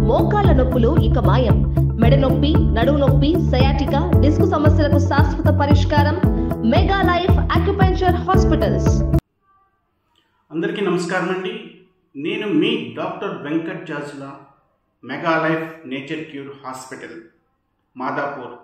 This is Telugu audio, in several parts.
మోకాళ్ల నొప్పులు ఇక మాయం. మెడ నొప్పి, నడుము నొప్పి, సయాటికా, డిస్క్ సమస్యలకు శాశ్వత పరిష్కారం మెగా లైఫ్ ఆక్యుపంక్చర్ హాస్పిటల్స్. అందరికీ నమస్కారం అండి. నేను మీ doctor Venkat Jajula, mega life nature cure hospital, Madhapur,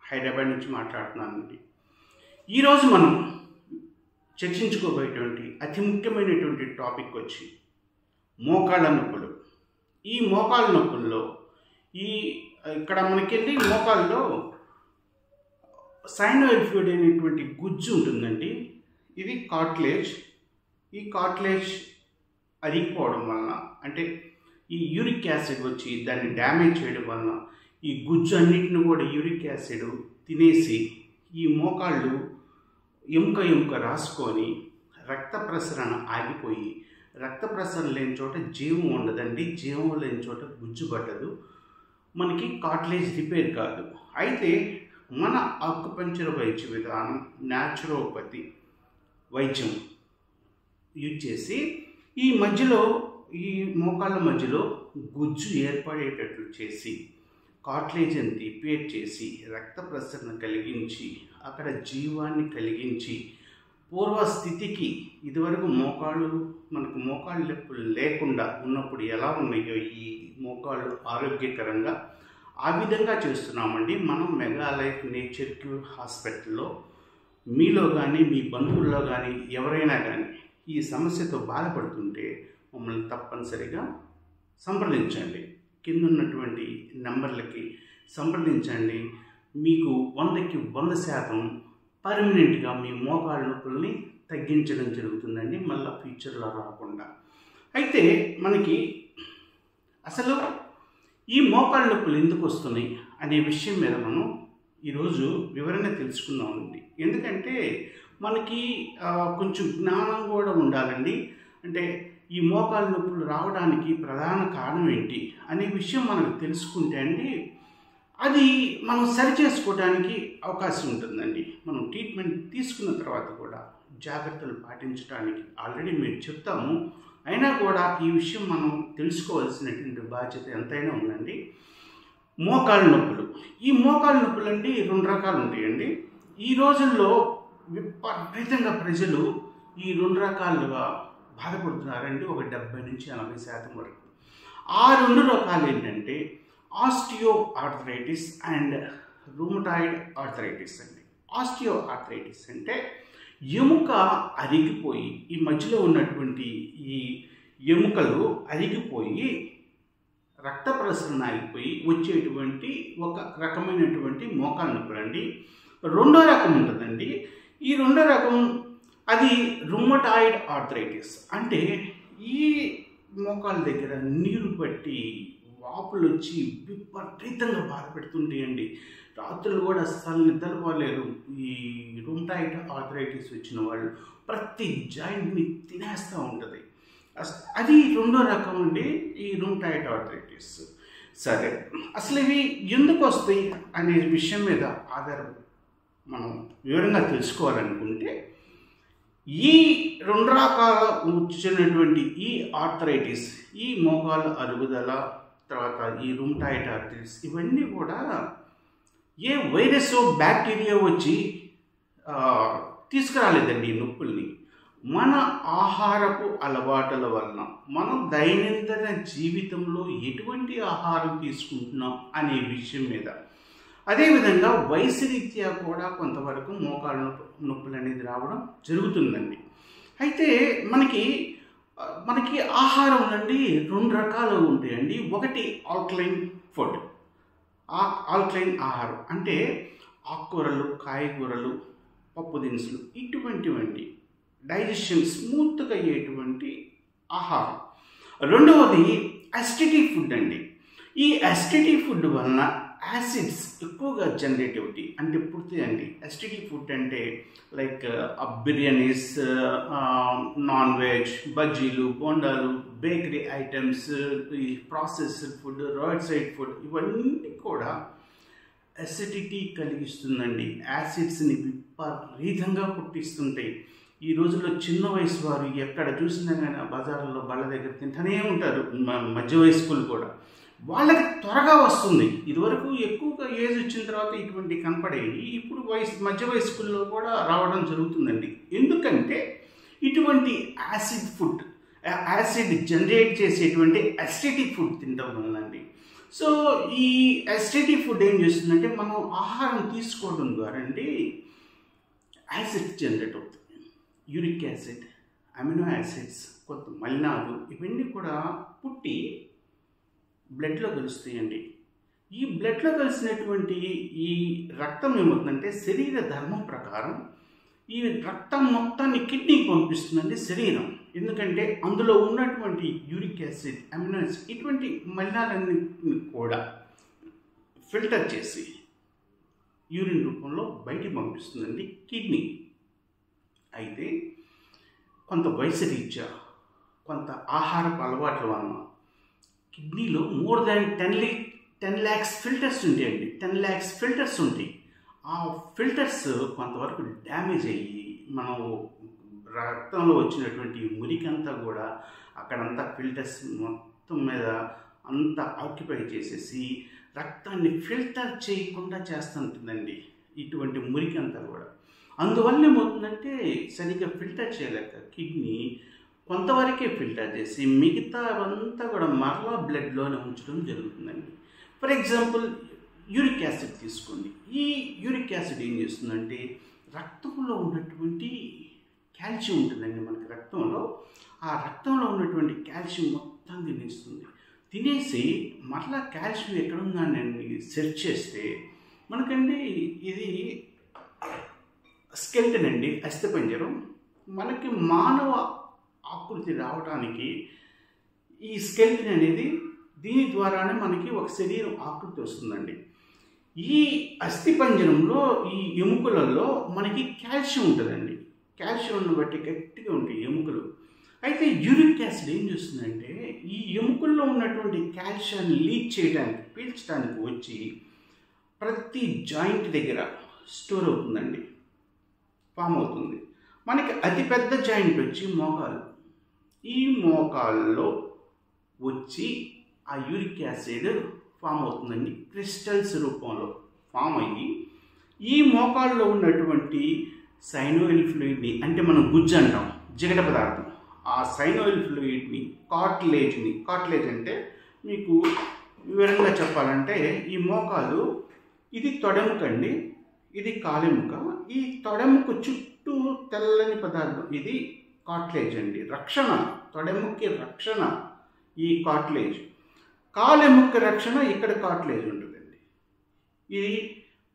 Hyderabad నుంచి మాట్లాడుతున్నానండి. ఈరోజు మనం చర్చించుకోబోయేటువంటి అతి ముఖ్యమైనటువంటి టాపిక్ వచ్చి మోకాళ్ళ నొప్పులు. ఈ మోకాళ్ళ నొప్పుల్లో ఇక్కడ మనకెళ్ళి మోకాళ్ళలో సైనోయిడ్ ఫ్లూయిడ్ అనేటువంటి గుజ్జు ఉంటుందండి. ఇది కార్టిలేజ్. ఈ కార్టిలేజ్ అరిగిపోవడం వలన, అంటే ఈ యూరిక్ యాసిడ్ వచ్చి దాన్ని డ్యామేజ్ చేయడం వలన ఈ గుజ్జు అన్నిటిని కూడా యూరిక్ యాసిడ్ తినేసి ఈ మోకాళ్ళు ఎముక రాసుకొని రక్త ప్రసరణ ఆగిపోయి, రక్త ప్రసరణ లేని చోట జీవం ఉండదండి, జీవం లేని చోట గుజ్జు పట్టదు, మనకి కార్టిలేజ్ రిపేర్ కాదు. అయితే మన ఆకుపంచర్ వైద్య విధానం, న్యాచురోపతి వైద్యం యూజ్ చేసి ఈ మోకాళ్ళ మధ్యలో గుజ్జు ఏర్పడేటట్లు చేసి, కార్టిలేజ్ని రిపేర్ చేసి, రక్త ప్రసరణ కలిగించి, అక్కడ జీవాన్ని కలిగించి పూర్వస్థితికి, ఇదివరకు మనకు మోకాళ్ళ నొప్పులు లేకుండా ఉన్నప్పుడు ఎలా ఉన్నాయో ఈ మోకాళ్ళు ఆరోగ్యకరంగా, ఆ విధంగా చేస్తున్నామండి మనం మెగా లైఫ్ నేచర్ క్యూర్ హాస్పిటల్లో. మీలో కానీ మీ బంధువుల్లో కానీ ఎవరైనా కానీ ఈ సమస్యతో బాధపడుతుంటే మమ్మల్ని తప్పనిసరిగా సంప్రదించండి. కింద ఉన్నటువంటి నెంబర్లకి సంప్రదించండి. మీకు 100కి 100% పర్మనెంట్గా మీ మోకాళ్ళ నొప్పుల్ని తగ్గించడం జరుగుతుందండి, మళ్ళీ ఫ్యూచర్లో రాకుండా. అయితే మనకి అసలు ఈ మోకాళ్ళ నొప్పులు ఎందుకు వస్తున్నాయి అనే విషయం మీద మనం ఈరోజు వివరణ తెలుసుకుందామండి. ఎందుకంటే మనకి కొంచెం జ్ఞానం కూడా ఉండాలండి. అంటే ఈ మోకాళ్ళ నొప్పులు రావడానికి ప్రధాన కారణం ఏంటి అనే విషయం మనకు తెలుసుకుంటే అండి, అది మనం సరి చేసుకోవడానికి అవకాశం ఉంటుందండి. మనం ట్రీట్మెంట్ తీసుకున్న తర్వాత కూడా జాగ్రత్తలు పాటించడానికి ఆల్రెడీ మేము చెప్తాము. అయినా కూడా ఈ విషయం మనం తెలుసుకోవాల్సినటువంటి బాధ్యత ఎంతైనా ఉందండి. మోకాళ్ళ నొప్పులు. ఈ మోకాళ్ళ నొప్పులు అండి 2 రకాలు ఉంటాయండి. ఈ రోజుల్లో విపరీతంగా ప్రజలు ఈ 2 రకాలుగా బాధపడుతున్నారండి, ఒక 70 నుంచి 80% వరకు. ఆ 2 రకాలు ఏంటంటే osteo arthritis and rheumatoid arthritis అండి. ఆస్టియో ఆర్థరైటిస్ అంటే ఎముక అరిగిపోయి, ఈ మధ్యలో ఉన్నటువంటి ఈ ఎముకలు అరిగిపోయి రక్త ప్రసరణ ఆగిపోయి వచ్చేటువంటి ఒక రకమైనటువంటి మోకాళ్ళ నొప్పులు అండి. 2వ రకం ఉంటుందండి. ఈ 2వ రకం అది రూమటాయిడ్ ఆర్థరైటిస్. అంటే ఈ మోకాళ్ళ దగ్గర నీరు పట్టి వాపులు వచ్చి విపరీతంగా బాధపెడుతుంటాయండి. రాత్రులు కూడా అస్సలు నిద్రపోలేరు. ఈ రూమటాయిడ్ ఆర్థరైటిస్ వచ్చిన వాళ్ళు ప్రతి జాయింట్ని తినేస్తూ ఉంటుంది. అది 2వ రకం అండి, ఈ రూమటాయిడ్ ఆర్థరైటిస్. సరే, అసలు ఇవి ఎందుకు వస్తాయి అనే విషయం మీద మనం వివరంగా తెలుసుకోవాలనుకుంటే, ఈ 2 రకాల వచ్చినటువంటి ఈ ఆర్థరైటిస్, ఈ మోకాళ్ళ అరుగుదల, తర్వాత ఈ రూమటాయిడ్ ఆర్థరైటిస్, ఇవన్నీ కూడా ఏ వైరస్ బ్యాక్టీరియా వచ్చి తీసుకురాలేదండి ఈ నొప్పుల్ని. మన ఆహారపు అలవాట్ల వలన, మనం దైనందిన జీవితంలో ఎటువంటి ఆహారం తీసుకుంటున్నాం అనే విషయం మీద, అదేవిధంగా వయసు రీత్యా కూడా కొంతవరకు మోకాళ్ళ నొప్పులు అనేది రావడం జరుగుతుందండి. అయితే మనకి ఆహారం అండి 2 రకాలు ఉంటాయండి. ఒకటి ఆల్కలైన్ ఫుడ్. ఆల్కలైన్ ఆహారం అంటే ఆకుకూరలు, కాయగూరలు, పప్పు దినుసులు, ఇటువంటివంటి డైజెషన్ స్మూత్గా అయ్యేటువంటి ఆహారం. 2వది అసిడిటీ ఫుడ్ అండి. ఈ అసిడిటీ ఫుడ్ వలన యాసిడ్స్ ఎక్కువగా జనరేట్ అవుతాయి, అంటే పుడతాయండి. అసిడిటీ ఫుడ్ అంటే లైక్ బిర్యానీస్, నాన్ వెజ్, బజ్జీలు, బోండాలు, బేకరీ ఐటమ్స్, ఈ processed food, road side food, ఇవన్నీ కూడా అసిడిటీ కలిగిస్తుందండి. యాసిడ్స్ని విపరీతంగా పుట్టిస్తుంటాయి. ఈ రోజుల్లో చిన్న వయసు వారు ఎక్కడ చూసినా కానీ బజార్లో బళ్ళ దగ్గర తింటూనే ఉంటారు, మధ్య వయస్కులు కూడా. వాళ్ళకి త్వరగా వస్తుంది. ఇదివరకు ఎక్కువగా ఏజ్ వచ్చిన తర్వాత ఇటువంటి కనపడేవి, ఇప్పుడు మధ్య వయస్కుల్లో కూడా రావడం జరుగుతుందండి. ఎందుకంటే ఇటువంటి యాసిడ్ జనరేట్ చేసేటువంటి అసిడిక్ ఫుడ్ తినడం వల్లండి. సో ఈ అసిడిక్ ఫుడ్ ఏం చేస్తుందంటే మనం ఆహారం తీసుకోవడం ద్వారా అండి యాసిడ్ జనరేట్ అవుతుంది. యూరిక్ యాసిడ్, అమినో యాసిడ్స్, కొంత మలినాలు ఇవన్నీ కూడా పుట్టి బ్లడ్లో కలుస్తాయండి. ఈ బ్లడ్లో కలిసినటువంటి ఈ రక్తం ఏమవుతుందంటే శరీర ధర్మం ప్రకారం ఈ రక్తం మొత్తాన్ని కిడ్నీకి పంపిస్తుందండి శరీరం. ఎందుకంటే అందులో ఉన్నటువంటి యూరిక్ యాసిడ్, అమినో యాసిడ్ ఇటువంటి మలినాలన్నింటినీ కూడా ఫిల్టర్ చేసి యూరిన్ రూపంలో బయటికి పంపిస్తుందండి కిడ్నీ. అయితే కొంత వయసు రీత్యా, కొంత ఆహారపు అలవాట్ల వలన కిడ్నీలో మోర్ దాన్ 10 lakhs ఫిల్టర్స్ ఉంటాయండి. 10 lakhs ఫిల్టర్స్ ఉంటాయి. ఆ ఫిల్టర్స్ కొంతవరకు డ్యామేజ్ అయ్యి మనం రక్తంలో వచ్చినటువంటి మురికంతా కూడా అక్కడంతా ఫిల్టర్స్ మొత్తం మీద అంతా ఆక్యుపై చేసేసి రక్తాన్ని ఫిల్టర్ చేయకుండా చేస్తుంటుందండి ఇటువంటి మురికంతా కూడా. అందువల్ల ఏమవుతుందంటే సరిగ్గా ఫిల్టర్ చేయలేక కిడ్నీ కొంతవరకే ఫిల్టర్ చేసి మిగతా అంతా కూడా మరలా బ్లడ్లోనే ఉంచడం జరుగుతుందండి. ఫర్ ఎగ్జాంపుల్ యూరిక్ యాసిడ్ తీసుకోండి. ఈ యూరిక్ యాసిడ్ ఏం చేస్తుందంటే రక్తంలో ఉన్నటువంటి కాల్షియం ఉంటుందండి మనకి రక్తంలో. ఆ రక్తంలో ఉన్నటువంటి కాల్షియం మొత్తం తినేస్తుంది. తినేసి మరలా కాల్షియం ఎక్కడుందని సెర్చ్ చేస్తే మనకండి ఇది స్కెల్టన్ అండి, అస్థిపంజరం. మనకి మానవ ఆకృతి రావడానికి ఈ స్కెల్టన్ అనేది దీని ద్వారానే మనకి ఒక శరీరం ఆకృతి వస్తుందండి. ఈ అస్థిపంజరంలో ఈ ఎముకలలో మనకి కాల్షియం ఉంటుందండి. కాల్షియంను బట్టి గట్టిగా ఉంటాయి ఎముకలు. అయితే యూరిక్ యాసిడ్ ఏం చేస్తుందంటే ఈ ఎముకల్లో ఉన్నటువంటి కాల్షియాన్ని లీక్ చేయడానికి, పీల్చడానికి వచ్చి ప్రతి జాయింట్ దగ్గర స్టోర్ అవుతుందండి, ఫామ్ అవుతుంది. మనకి అతిపెద్ద జాయింట్ వచ్చి మోకాలు. ఈ మోకాల్లో వచ్చి ఆ యూరిక్ యాసిడ్ ఫామ్ అవుతుందండి. క్రిస్టల్స్ రూపంలో ఫామ్ అయ్యి ఈ మోకాల్లో ఉన్నటువంటి సైనోయిల్ ఫ్లూయిడ్ని, అంటే మనం గుజ్జు అంటాం, జిగట పదార్థం, ఆ సైనోయిల్ ఫ్లూయిడ్ని, కార్టిలేజ్ అంటే మీకు వివరంగా చెప్పాలంటే ఈ మోకాలు ఇది తొడెముక అండి, ఇది కాలెముక. ఈ తొడెముక చుట్టూ తెల్లని పదార్థం ఇది కార్టిలేజ్ అండి. రక్షణ, తొడెముక్కి రక్షణ ఈ కార్టిలేజ్. కాలెముక్క రక్షణ ఇక్కడ కార్టిలేజ్ ఉంటుందండి. ఇది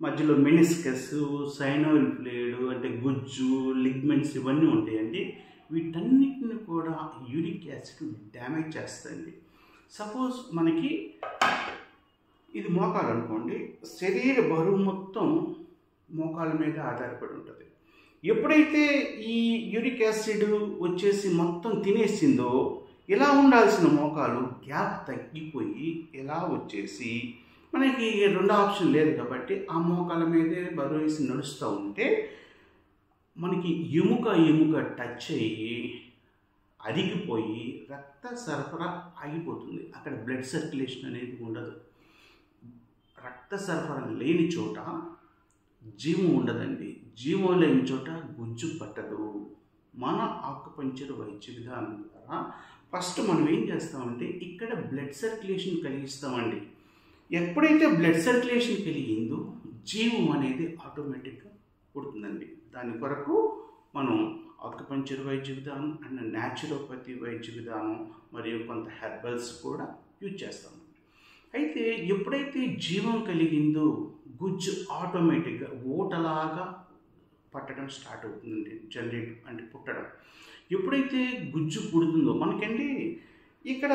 మధ్యలో మెనిస్కస్, సైనోయిల్ ఫ్లూయిడ్ అంటే గుజ్జు, లిగ్మెంట్స్ ఇవన్నీ ఉంటాయండి. వీటన్నిటిని కూడా యూరిక్ యాసిడ్ డ్యామేజ్ చేస్తుంది. సపోజ్ మనకి ఇది మోకాలు అనుకోండి, శరీర బరువు మొత్తం మోకాల మీద ఆధారపడి ఉంటుంది. ఎప్పుడైతే ఈ యూరిక్ యాసిడ్ వచ్చేసి మొత్తం తినేసిందో ఇలా ఉండాల్సిన మోకాలు గ్యాప్ తగ్గిపోయి ఇలా వచ్చేసి మనకి రెండో ఆప్షన్ లేదు కాబట్టి ఆ మోకాల మీదే బరువు వేసి నడుస్తూ ఉంటే మనకి ఎముక టచ్ అయ్యి అరిగిపోయి రక్త సరఫరా ఆగిపోతుంది. అక్కడ బ్లడ్ సర్క్యులేషన్ అనేది ఉండదు. రక్త సరఫరా లేని చోట జీవం ఉండదండి. జీవం లేని చోట గుజ్జు పట్టదు. మన ఆకుపంచర్ వైద్య విధానం ద్వారా ఫస్ట్ మనం ఏం చేస్తామంటే ఇక్కడ బ్లడ్ సర్క్యులేషన్ కలిగిస్తామండి. ఎప్పుడైతే బ్లడ్ సర్క్యులేషన్ కలిగిందో జీవం అనేది ఆటోమేటిక్గా పుడుతుందండి. దాని కొరకు మనం ఆకుపంచర్ వైద్య విధానం అండ్ న్యాచురోపతి వైద్య విధానం మరియు కొంత హెర్బల్స్ కూడా యూజ్ చేస్తాం. అయితే ఎప్పుడైతే జీవం కలిగిందో గుజ్జు ఆటోమేటిక్గా ఓటలాగా పట్టడం స్టార్ట్ అవుతుందండి, జనరేట్ అంటే పుట్టడం. ఎప్పుడైతే గుజ్జు పుడుతుందో మనకండి ఇక్కడ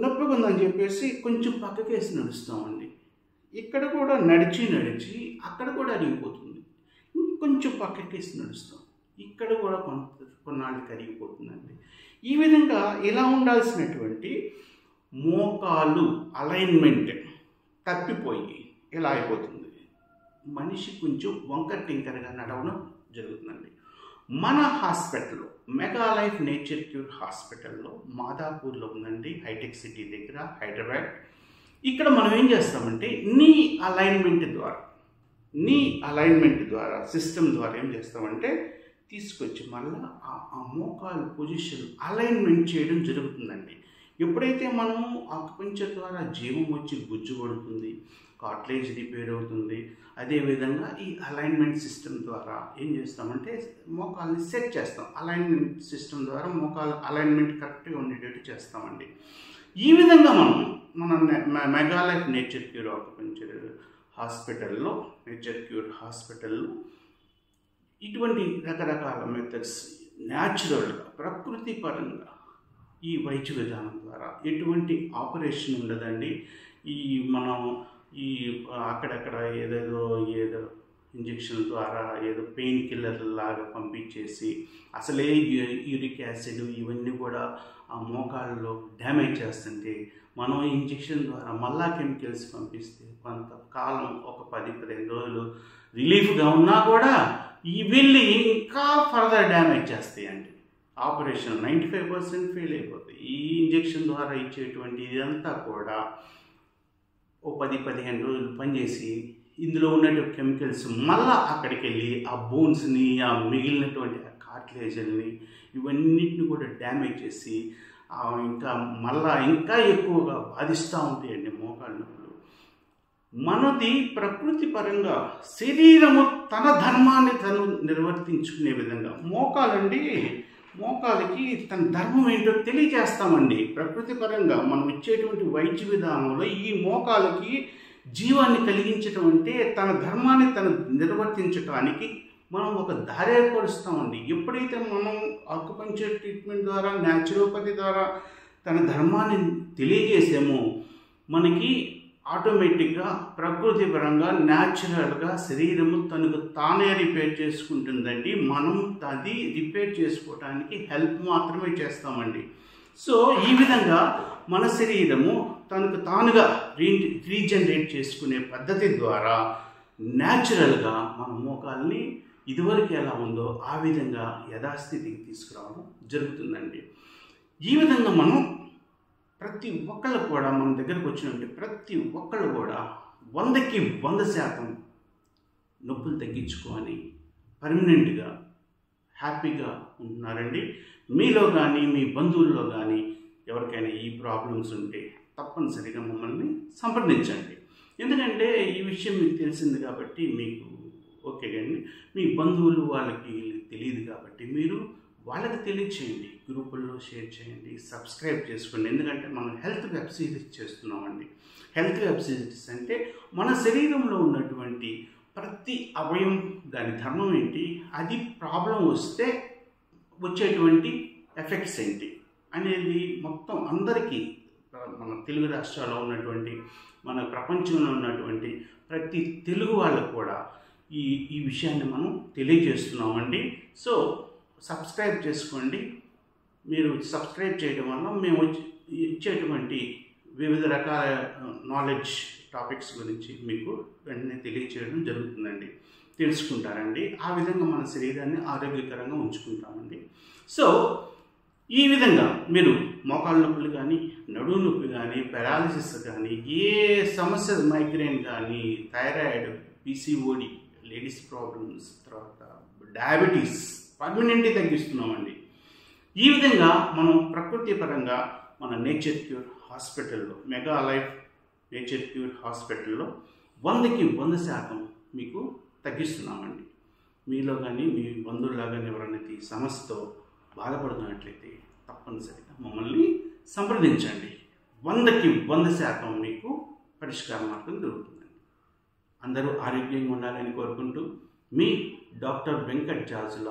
నొప్పిగా ఉందని చెప్పేసి కొంచెం పక్కకేసి నడుస్తామండి. ఇక్కడ కూడా నడిచి అక్కడ కూడా అరిగిపోతుంది. ఇంకొంచెం పక్కకేసి నడుస్తాం, ఇక్కడ కూడా కొన్నాళ్ళకి అరిగిపోతుందండి. ఈ విధంగా ఇలా ఉండాల్సినటువంటి మోకాలు అలైన్మెంట్ తప్పిపోయి ఇలా అయిపోతుంది. మనిషి కొంచెం వంకర టింకరగా నడవడం జరుగుతుందండి. మన హాస్పిటల్లో మెగా లైఫ్ నేచర్ క్యూర్ హాస్పిటల్లో మాదాపూర్లో ఉందండి, హైటెక్ సిటీ దగ్గర, హైదరాబాద్. ఇక్కడ మనం ఏం చేస్తామంటే నీ అలైన్మెంట్ ద్వారా సిస్టమ్ ద్వారా ఏం చేస్తామంటే తీసుకొచ్చి మళ్ళీ ఆ మోకాలు పొజిషన్ అలైన్మెంట్ చేయడం జరుగుతుందండి. ఎప్పుడైతే మనం ఆకుపంచర్ ద్వారా జీవం వచ్చి గుజ్జు పడుతుంది, కార్టిలేజ్ రిపేర్ అవుతుంది. అదేవిధంగా ఈ అలైన్మెంట్ సిస్టమ్ ద్వారా ఏం చేస్తామంటే మోకాల్ని సెట్ చేస్తాం. అలైన్మెంట్ సిస్టమ్ ద్వారా మోకాలు అలైన్మెంట్ కరెక్ట్గా ఉండేటట్టు చేస్తామండి. ఈ విధంగా మన mega life nature cure acupuncture హాస్పిటల్లో ఇటువంటి రకరకాల మెథడ్స్ న్యాచురల్గా ప్రకృతి పరంగా ఈ వైద్య విధానం ద్వారా ఎటువంటి ఆపరేషన్ ఉండదండి. మనం అక్కడక్కడ ఏదో ఇంజెక్షన్ ద్వారా ఏదో పెయిన్ కిల్లర్ లాగా పంపించేసి అసలే యూరిక్ యాసిడ్ ఇవన్నీ కూడా ఆ మోకాళ్ళలో డ్యామేజ్ చేస్తుంటే మనం ఇంజెక్షన్ ద్వారా మళ్ళా కెమికల్స్ పంపిస్తే కొంతకాలం ఒక 10-15 రోజులు రిలీఫ్గా ఉన్నా కూడా వెళ్ళి ఇంకా ఫర్దర్ డ్యామేజ్ చేస్తాయండి. ఆపరేషన్ 95% ఫెయిల్ అయిపోతాయి. ఈ ఇంజెక్షన్ ద్వారా ఇచ్చేటువంటి ఇదంతా కూడా ఓ 10-15 రోజులు పనిచేసి ఇందులో ఉన్నటువంటి కెమికల్స్ మళ్ళీ అక్కడికి వెళ్ళి ఆ బోన్స్ని, ఆ మిగిలినటువంటి ఆ కార్టిలేజ్ని ఇవన్నిటిని కూడా డ్యామేజ్ చేసి ఇంకా ఎక్కువగా బాధిస్తూ ఉంటాయండి మోకాళ్ళ నొప్పులు. మనది ప్రకృతి పరంగా శరీరము తన ధర్మాన్ని తను నిర్వర్తించుకునే విధంగా మోకాలికి తన ధర్మం ఏంటో తెలియజేస్తామండి. ప్రకృతి పరంగా మనం ఇచ్చేటువంటి వైద్య విధానంలో ఈ మోకాలికి జీవాన్ని కలిగించడం అంటే తన ధర్మాన్ని తను నిర్వర్తించడానికి మనం ఒక దారి ఏర్పరుస్తామండి. ఎప్పుడైతే మనం ఆకుపంచర్ ట్రీట్మెంట్ ద్వారా న్యాచురోపతి ద్వారా తన ధర్మాన్ని తెలియజేసామో మనకి ఆటోమేటిక్గా ప్రకృతి పరంగా న్యాచురల్గా శరీరము తనకు తానే రిపేర్ చేసుకుంటుందండి. మనం అది రిపేర్ చేసుకోవడానికి హెల్ప్ మాత్రమే చేస్తామండి. సో ఈ విధంగా మన శరీరము తనకు తానుగా రీజనరేట్ చేసుకునే పద్ధతి ద్వారా న్యాచురల్గా మన మోకాల్ని ఇదివరకు ఎలా ఉందో ఆ విధంగా యథాస్థితికి తీసుకురావడం జరుగుతుందండి. ఈ విధంగా మనం ప్రతి ఒక్కళ్ళు కూడా మన దగ్గరకు వచ్చినట్టు ప్రతి ఒక్కళ్ళు కూడా 100కి 100% నొప్పులు తగ్గించుకొని పర్మనెంట్గా హ్యాపీగా ఉంటున్నారండి. మీలో కానీ మీ బంధువుల్లో కానీ ఎవరికైనా ఈ ప్రాబ్లమ్స్ ఉంటే తప్పనిసరిగా మమ్మల్ని సంప్రదించండి. ఎందుకంటే ఈ విషయం మీకు తెలిసింది కాబట్టి మీకు ఓకే, కానీ మీ బంధువులు వాళ్ళకి తెలియదు కాబట్టి మీరు వాళ్ళకి తెలియచేయండి, గ్రూపుల్లో షేర్ చేయండి, సబ్స్క్రైబ్ చేసుకోండి. ఎందుకంటే మనం హెల్త్ వెబ్ సిరీస్ చేస్తున్నామండి. హెల్త్ వెబ్ సిరీస్ అంటే మన శరీరంలో ఉన్నటువంటి ప్రతి అవయం దాని ధర్మం ఏంటి, అది ప్రాబ్లం వస్తే వచ్చేటువంటి ఎఫెక్ట్స్ ఏంటి అనేది మొత్తం అందరికీ మన తెలుగు రాష్ట్రాల్లో ఉన్నటువంటి మన ప్రపంచంలో ఉన్నటువంటి ప్రతి తెలుగు వాళ్ళకు కూడా ఈ విషయాన్ని మనం తెలియజేస్తున్నామండి. సో సబ్స్క్రైబ్ చేసుకోండి. మీరు సబ్స్క్రైబ్ చేయడం వల్ల మేము ఇచ్చేటువంటి వివిధ రకాల నాలెడ్జ్ టాపిక్స్ గురించి మీకు వెంటనే తెలియచేయడం జరుగుతుందండి. తెలుసుకుంటారండి. ఆ విధంగా మన శరీరాన్ని ఆరోగ్యకరంగా ఉంచుకుంటామండి. సో ఈ విధంగా మీరు మోకాళ్ళ నొప్పులు కానీ, నడుము నొప్పి కానీ, పారాలిసిస్ కానీ, ఏ సమస్య మైగ్రేన్ కానీ, థైరాయిడ్, PCOD, లేడీస్ ప్రాబ్లమ్స్, తర్వాత డయాబెటీస్ పర్మనెంట్గా తగ్గిస్తున్నామండి. ఈ విధంగా మనం ప్రకృతి పరంగా మన నేచర్ క్యూర్ హాస్పిటల్లో, మెగా లైఫ్ నేచర్ క్యూర్ హాస్పిటల్లో 100కి 100% మీకు తగ్గిస్తున్నామండి. మీలో కానీ మీ బంధువుల్లో కానీ ఎవరైనా ఈ సమస్యతో బాధపడుతున్నట్లయితే తప్పనిసరిగా మమ్మల్ని సంప్రదించండి. 100కి 100% మీకు పరిష్కార మార్గం దొరుకుతుందండి. అందరూ ఆరోగ్యంగా ఉండాలని కోరుకుంటూ మీ doctor Venkat Jajula,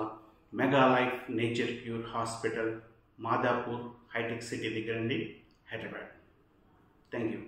mega life nature cure hospital, Madhapur hitech city దగ్గరండి, హైదరాబాద్. Thank you.